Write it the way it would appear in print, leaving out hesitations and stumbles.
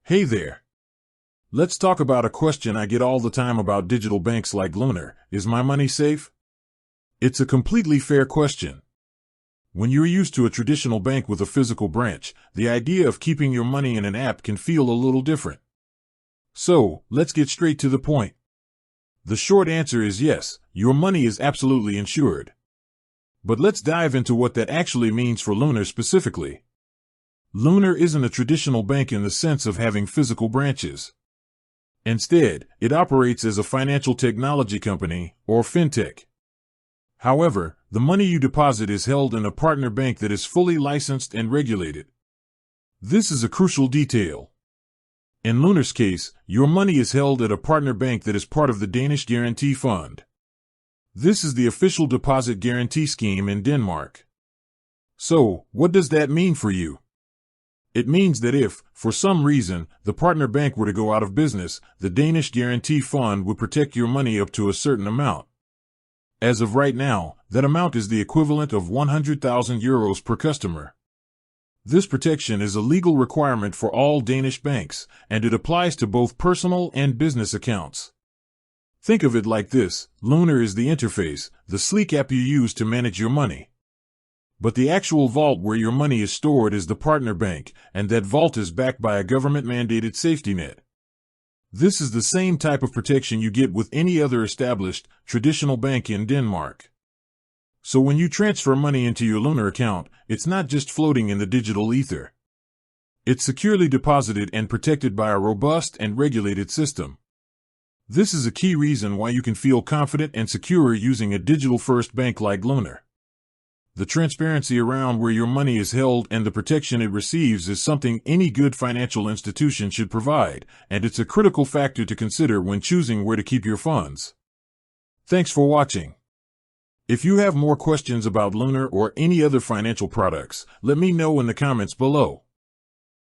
Hey there. Let's talk about a question I get all the time about digital banks like Lunar. Is my money safe? It's a completely fair question. When you're used to a traditional bank with a physical branch, the idea of keeping your money in an app can feel a little different. So, let's get straight to the point. The short answer is yes, your money is absolutely insured. But let's dive into what that actually means for Lunar specifically. Lunar isn't a traditional bank in the sense of having physical branches. Instead, it operates as a financial technology company, or fintech. However, the money you deposit is held in a partner bank that is fully licensed and regulated. This is a crucial detail. In Lunar's case, your money is held at a partner bank that is part of the Danish Guarantee Fund. This is the official deposit guarantee scheme in Denmark. So, what does that mean for you? It means that if, for some reason, the partner bank were to go out of business, the Danish Guarantee Fund would protect your money up to a certain amount. As of right now, that amount is the equivalent of 100,000 euros per customer. This protection is a legal requirement for all Danish banks, and it applies to both personal and business accounts. Think of it like this: Lunar is the interface, the sleek app you use to manage your money. But the actual vault where your money is stored is the partner bank, and that vault is backed by a government-mandated safety net. This is the same type of protection you get with any other established, traditional bank in Denmark. So when you transfer money into your Lunar account, it's not just floating in the digital ether. It's securely deposited and protected by a robust and regulated system. This is a key reason why you can feel confident and secure using a digital-first bank like Lunar. The transparency around where your money is held and the protection it receives is something any good financial institution should provide, and it's a critical factor to consider when choosing where to keep your funds. Thanks for watching. If you have more questions about Lunar or any other financial products, let me know in the comments below.